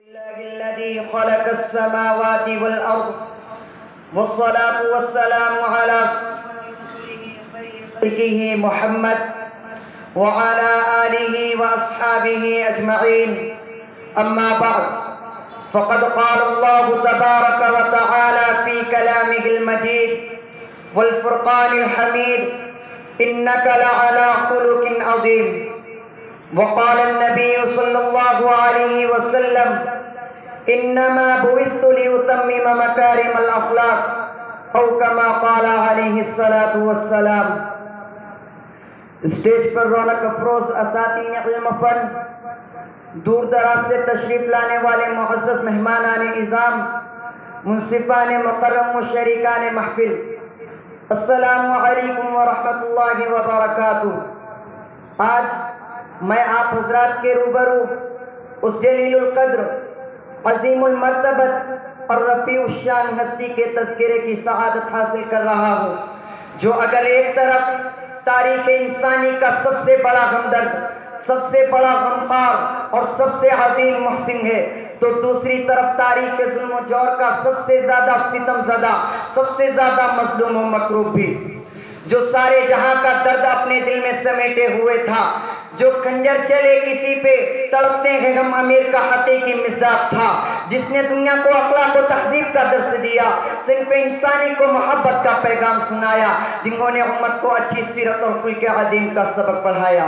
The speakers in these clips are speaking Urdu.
الله الذي خلق السماوات والأرض والصلاة والسلام على رسوله محمد وعلى آله وأصحابه أجمعين. أما بعد، فقد قال الله تبارك وتعالى في كلامه المجيد والفرقان الحميد: إنك لعلى خلق عظيم. وقال النبي صلى الله عليه وسلم: إنما بعثت لأتمم مكارم الأخلاق، أو كما قال عليه الصلاة والسلام. اسٹیج پر رونق افروز اساتین علم فن، دور دراز سے تشریف لانے والے معزز مہمانان اعظام، منصفان مکرم و شریکان محفل، السلام علیکم ورحمۃ اللہ وبرکاتہ. آج میں آپ حضرات کے روبرو اس جلیل القدر، عظیم المرتبت اور رفیع الشان ہستی کے تذکرے کی سعادت حاصل کر رہا ہوں، جو اگر ایک طرف تاریخ انسانی کا سب سے بڑا ہمدرد، سب سے بڑا غمخوار اور سب سے عظیم محسن ہے، تو دوسری طرف تاریخ ظلم و جور کا سب سے زیادہ ستم زدہ، سب سے زیادہ مظلوم و مکروب بھی، جو سارے جہاں کا درد اپنے دل میں سمیٹے ہوئے تھا، جو خنجر چلے کسی پہ تڑپتے ہیں ہم امیر کا حقیقی مزاج تھا، جس نے دنیا کو اخلاق و تہذیب کا درس دیا، صنف انسانی کو محبت کا پیغام سنایا، جنہوں نے امت کو اچھی سیرت اور خلق عظیم کا سبق پڑھایا.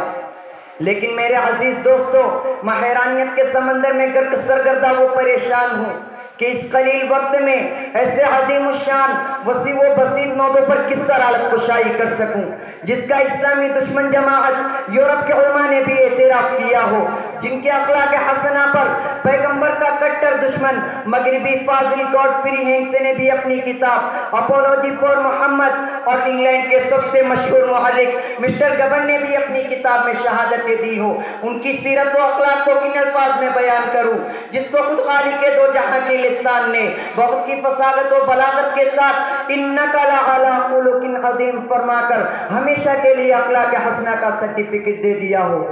لیکن میرے عزیز دوستو، میں حیرانیت کے سمندر میں گرک سرگردہ وہ پریشان ہوں کہ اس قلیل وقت میں ایسے عظیم الشان، وسیع و بسیط موضوع پر کس طرح کشائی کر سکوں، جس کا اسلامی دشمن جماعت یورپ کے علماء نے بھی اعتراف کیا ہو، جن کے اخلاق حسنہ پر پیغمبر کا کٹر دشمن مغربی فاضل گاڈفری ہینگس نے بھی اپنی کتاب اپولوجی فار محمد، اور انگلینڈ کے سب سے مشہور محقق مسٹر گبن نے بھی اپنی کتاب میں شہادت دی ہو. ان کی سیرت و اخلاق کو کن الفاظ میں بیان کروں جس کو خود خالق کے دو جہاں کے لسان نے بہت کی فصاحت و بلاغت کے ساتھ انک لعلی خلق عظیم فرما کر ہمیشہ کے لیے اخلاق حسنہ کا سرٹیفکیٹ دے دیا ہو.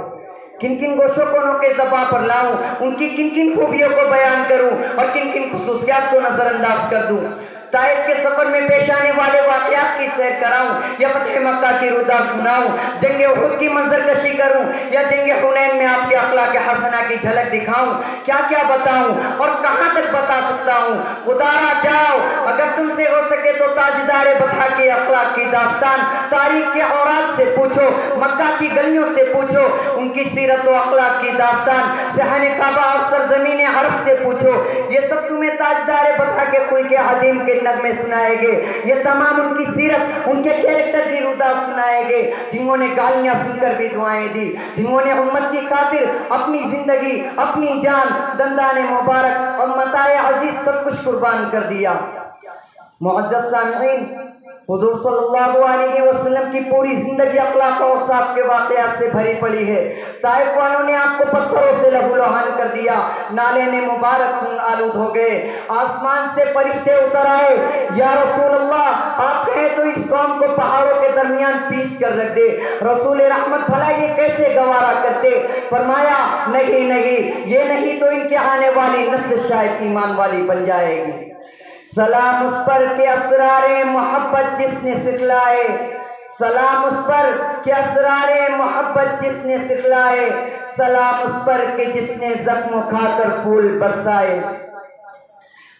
کن کن گوشوں کو کے زباں پر لاؤں، ان کی کن کن خوبیوں کو بیان کروں اور کن کن خصوصیات کو نظر انداز کر دوں. طائف کے سفر میں پیش آنے والے واقعات کی سیر کراؤں یا فتح مکہ کی ردا سناؤں، جنگ احد کی منظر کشی کروں یا جنگ حنین میں آپ کے اخلاق حسنہ کی جھلک دکھاؤں، کیا کیا بتاؤں اور کہاں تک بتا سکتا ہوں. خدارا جاؤ، اگر تم سے ہو سکے تو تاجدار بطحا کے اخلاق کی داستان تاریخ کے اوراق سے پوچھو، مکہ کی گلیوں سے پوچھو، ان کی سیرت و اخلاق کی داستان صحن کعبہ اور سرزمین عرب سے پوچھو. یہ سب تمہیں تاجدار بطحا کے خلق عظیم کے نغمے سنائے گے، یہ تمام ان کی سیرت، ان کے کیریکٹر کی ردا سنائے گے، جنہوں نے گالیاں سن کر بھی دعائیں دی، جنہوں نے امت کی خاطر اپنی زندگی، اپنی جان، دندان مبارک اور متاع عزیز سب کچھ قربان کر دیا. معزز سامعین، حضور صلی اللہ علیہ وسلم کی پوری زندگی اخلاق و اوصاف کے واقعات سے بھری پڑی ہے. طائف والوں نے آپ کو پتھروں سے لہو لہان کر دیا، نالے نے مبارک خون آلود ہو گئے، آسمان سے فرشتے اتر آئے، یا رسول اللہ آپ کہیں تو اس قوم کو پہاڑوں کے درمیان پیس کر رکھ دے. رسول رحمت بھلا یہ کیسے گوارا کرتے؟ فرمایا نہیں نہیں، یہ نہیں تو ان کے آنے والی نسل شاید ایمان والی بن جائے گی. سلام اس پر کہ اسرار محبت جس نے سکھلائے، سلام اس پر کہ اسرار محبت جس نے سکھلائے، سلام اس پر کہ جس نے زخم کھا کر پھول برسائے.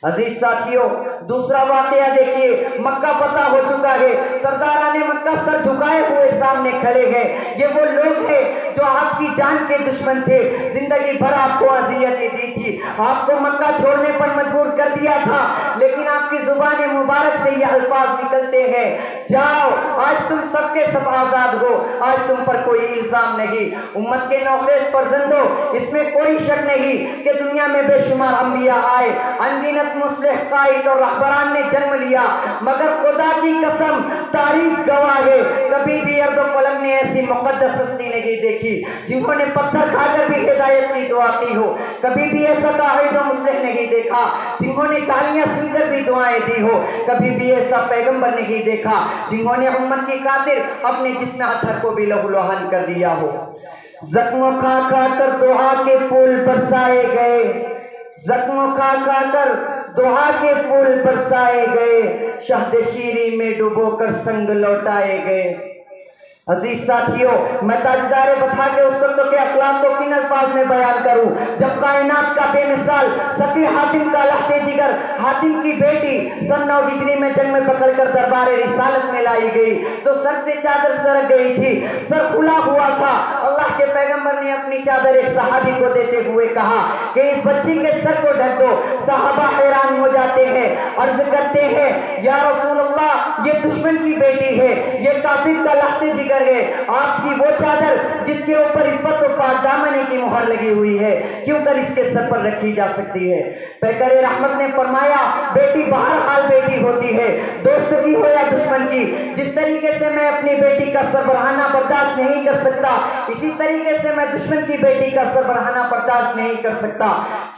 عزیز ساتھیوں، دوسرا واقعہ دیکھیے. مکہ فتح ہو چکا ہے، سرداران مکہ سر جھکائے ہوئے سامنے کھڑے ہیں. یہ وہ لوگ ہیں جو آپ کی جان کے دشمن تھے، زندگی بھر آپ کو اذیتیں دی تھی، آپ کو مکہ چھوڑنے پر مجبور کر دیا تھا، لیکن آپ کی زبان مبارک سے یہ الفاظ نکلتے ہیں: جاؤ، آج تم سب کے سب آزاد ہو، آج تم پر کوئی الزام نہیں. امت کے نوخیز فرزندوں، اس میں کوئی شک نہیں کہ دنیا میں بے شمار انبیاء آئے، انگینت مصلح قائد اور رہبران نے جنم لیا، مگر خدا کی قسم تاریخ گواہ ہے کبھی بھی ارض و قلم نے ایسی مقدس ہستی نہیں دیکھی جنہوں نے پتھر کھا کر بھی ہدایت کی دعا کی ہو، کبھی بھی ایسا قائد و مصلح نہیں دیکھا جنہوں نے گالیاں سن کر بھی دعائیں دی ہو، کبھی بھی ایسا پیغمبر نہیں دیکھا جنہوں نے امت کی خاطر اپنے جسم اطہر کو بھی لہو لہان کر دیا ہو. زخم کھا کھا کر دعا کے پھول برسائے گئے، زخموں کھا کھا کر دعا کے پھول برسائے گئے، شہد شیریں میں ڈبو کر سنگ لوٹائے گئے۔ عزیز ساتھیوں، میں تاجدار بتا کے اس وقت کے اخلاق کو کن الفاظ میں بیان کروں جب کائنات کا بے مثال سفی حاتم کا لہتے جگر حاتم کی بیٹی سن 9 ہجری میں جنگ میں پکڑ کر دربار رسالت میں لائی گئی تو سر سے چادر سرک گئی تھی، سر کھلا ہوا تھا۔ اللہ کے پیغمبر نے اپنی چادر ایک صحابی کو دیتے ہوئے کہا کہ اس بچی کے سر کو ڈھک دو۔ صحابہ حیران ہو جاتے ہیں، عرض کرتے ہیں یا رسول اللہ یہ دشمن کی بیٹی ہے، یہ کافر کا لہتے جگر ہے، آپ کی وہ چادر جس کے اوپر عفت و پاک دامنی کی مہر لگی ہوئی ہے کیوں کر اس کے سر پر رکھی جا سکتی ہے؟ پیغمبر رحمت نے فرمایا بیٹی بہرحال بیٹی ہوتی ہے، دوست کی ہو یا دشمن کی۔ جس طریقے سے میں اپنی بیٹی کا سر بڑھانا برداشت نہیں کر سکتا، اسی طریقے سے میں دشمن کی بیٹی کا سر بڑھانا برداشت نہیں کر سکتا۔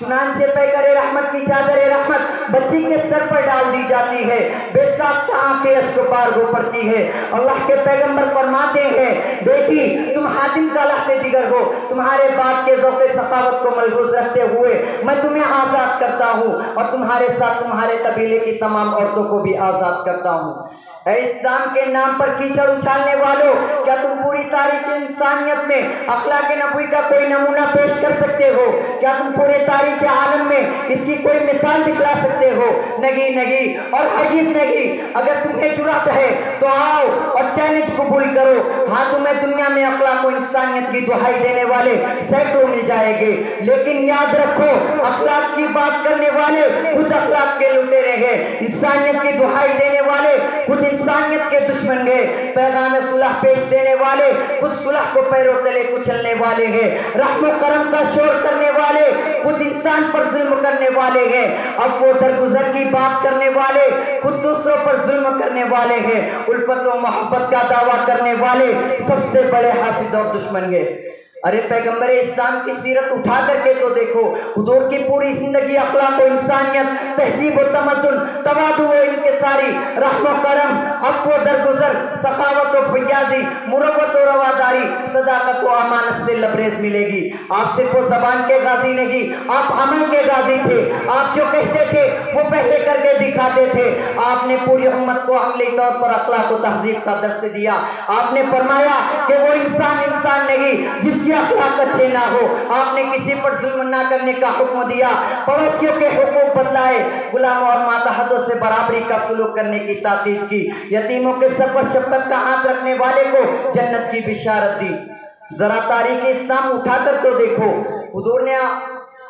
چنانچہ پیغمبر رحمت کی چادر رحمت بچی کے سر پر ڈال دی جاتی ہے، بے ساختہ آنکھیں اشک بار ہو پڑتی ہے۔ اللہ کے پیغمبر فرماتے ہیں بیٹی تم حاتم کا لہتے جگر ہو، تمہارے باپ کے ذوق سخاوت کو ملحوظ رکھتے ہوئے میں تمہیں آزاد کرتا ہوں اور تمہارے ساتھ تمہارے قبیلے کی تمام عورتوں کو بھی آزاد کرتا ہوں۔ اے اسلام کے نام پر کیچڑ اچھالنے والوں، کیا تم پوری تاریخ انسانیت میں اخلاق نبوی کا کوئی نمونہ پیش کر سکتے ہو؟ کیا تم پورے تاریخ عالم میں اس کی کوئی مثال دکھلا سکتے ہو؟ نہیں اور ہرگز نہیں۔ اگر تمہیں جرأت ہے تو آؤ اور چیلنج قبول کرو، ہاں تمہیں دنیا میں اخلاق و انسانیت کی دہائی دینے والے سینکڑوں مل جائے گے، لیکن یاد رکھو اخلاق کی بات کرنے والے خود اخلاق کے لٹیرے ہیں، انسانیت کی دہائی دینے والے خود انسانیت کے دشمن گئے، پیغام صلح پیش دینے والے خود صلح کو پیروں تلے کچلنے والے ہیں، رحم و کرم کا شور کرنے والے خود انسان پر ظلم کرنے والے ہیں، اب وہ درگزر کی بات کرنے والے خود دوسروں پر ظلم کرنے والے ہیں، الفت و محبت کا دعویٰ کرنے والے سب سے بڑے حاسد اور دشمن گئے۔ ارے پیغمبر اسلام کی سیرت اٹھا کر کے تو دیکھو، حضور کی پوری زندگی اخلاق و انسانیت، تہذیب و تمدن، تواضع و انکساری، رحم و کرم، عفو و درگزر، سخاوت و فیاضی، مروت و رواداری، صداقت و امانت سے لبریز ملے گی۔ آپ صرف وہ زبان کے غازی نہیں، آپ عمل کے غازی تھے۔ آپ جو کہتے تھے وہ پہلے کر کے دکھاتے تھے۔ آپ نے پوری امت کو عملی طور پر اخلاق و تہذیب کا درس دیا۔ آپ نے فرمایا کہ وہ انسان نہیں جس کی اخلاق اچھے نہ ہو۔ آپ نے کسی پر ظلم نہ کرنے کا حکم دیا، پڑوسیوں کے حقوق بتلائے، غلاموں اور ماتحتوں سے برابری کا سلوک کرنے کی تاکید کی، یتیموں کے سر پر شفقت کا ہاتھ رکھنے والے کو جنت کی بشارت دی۔ ذرا تاریخ اسلام اٹھا کر تو دیکھو، حضور نے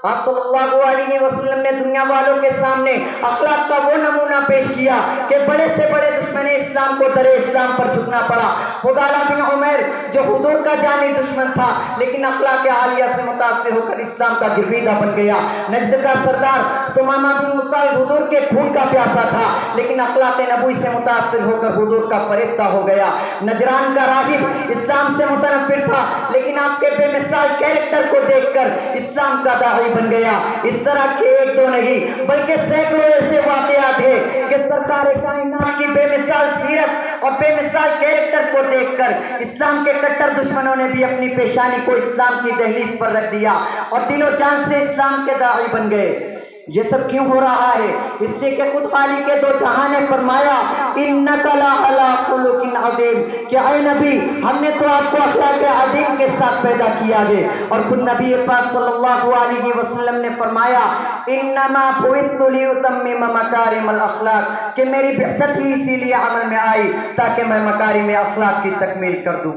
آپ صلی اللہ علیہ وسلم نے دنیا والوں کے سامنے اخلاق کا وہ نمونہ پیش کیا کہ بڑے سے بڑے دشمن اسلام کو در اسلام پر جھکنا پڑا۔ فضالہ بن عمیر جو حضور کا جانی دشمن تھا لیکن اخلاق عالیہ سے متاثر ہو کر اسلام کا گرویدہ بن گیا۔ نجد کا سردار ثمامہ بن اسال حضور کے خون کا پیاسا تھا لیکن اخلاق نبوی سے متاثر ہو کر حضور کا فریفتہ ہو گیا۔ نجران کا راہب اسلام سے متنفر تھا لیکن آپ کے بے مثال کیریکٹر کو دیکھ کر اسلام کا داعی بن گیا۔ اس طرح کے ایک دو نہیں بلکہ سینکڑوں ایسے واقعات ہیں کہ سرکار کائنات کی بے مثال سیرت اور بے مثال کیریکٹر کو دیکھ کر اسلام کے کٹر دشمنوں نے بھی اپنی پیشانی کو اسلام کی دہلیز پر رکھ دیا اور دل و جان سے اسلام کے داعی بن گئے۔ یہ سب کیوں ہو رہا ہے؟ اس لیے کہ خود خالق کے دو جہاں نے فرمایا اِنَّكَ لَعَلَىٰ خُلُقٍ عَظِيمٍ کہ اے نبی ہم نے تو آپ کو اخلاق عظیم کے ساتھ پیدا کیا ہے۔ اور خود نبی پاک صلی اللہ علیہ وسلم نے فرمایا اِنَّمَا بُعِثْتُ لِأُتَمِّمَ مَكَارِمَ الْأَخْلَاقِ کہ میری بعثت ہی اسی لیے عمل میں آئی تاکہ میں مکارم اخلاق کی تکمیل کر دوں۔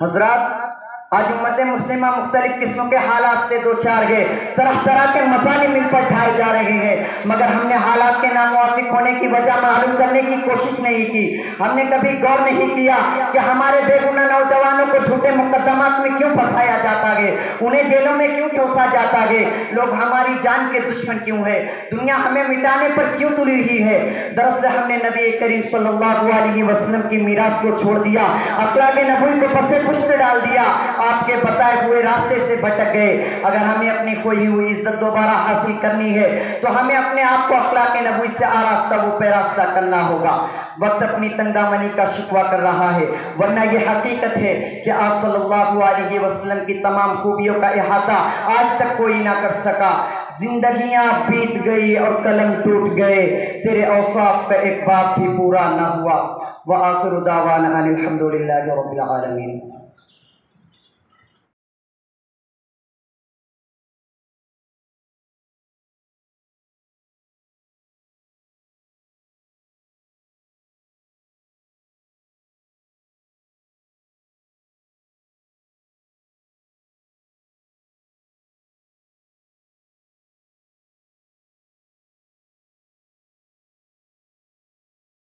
حضرات آج امت مسلمہ مختلف قسموں کے حالات سے دوچار گئے، طرح طرح کے مظالم ان پر ڈھائے جا رہے ہیں، مگر ہم نے حالات کے ناموافق ہونے کی وجہ معلوم کرنے کی کوشش نہیں کی۔ ہم نے کبھی غور نہیں کیا کہ ہمارے بے گناہ نوجوانوں کو جھوٹے مقدمات میں کیوں پھنسایا جاتا ہے، انہیں جیلوں میں کیوں ٹھوسا جاتا ہے، لوگ ہماری جان کے دشمن کیوں ہے، دنیا ہمیں مٹانے پر کیوں تلی ہوئی ہے۔ دراصل ہم نے نبی کریم صلی اللہ علیہ وسلم کی میراث کو چھوڑ دیا، اخلاق نبوی کو پس پشت ڈال دیا، آپ کے بتائے ہوئے راستے سے بھٹک گئے۔ اگر ہمیں اپنی کھوئی ہوئی عزت دوبارہ حاصل کرنی ہے تو ہمیں اپنے آپ کو اخلاق نبوی سے آراستہ و پیراستہ کرنا ہوگا۔ وقت اپنی تنگدامنی کا شکوہ کر رہا ہے، ورنہ یہ حقیقت ہے کہ آپ صلی اللہ علیہ وسلم کی تمام خوبیوں کا احاطہ آج تک کوئی نہ کر سکا۔ زندگیاں بیت گئی اور قلم ٹوٹ گئے، تیرے اوصاف کا ایک باب بھی پورا نہ ہوا۔ وآخر دعوانا ان الحمد للہ رب العالمین۔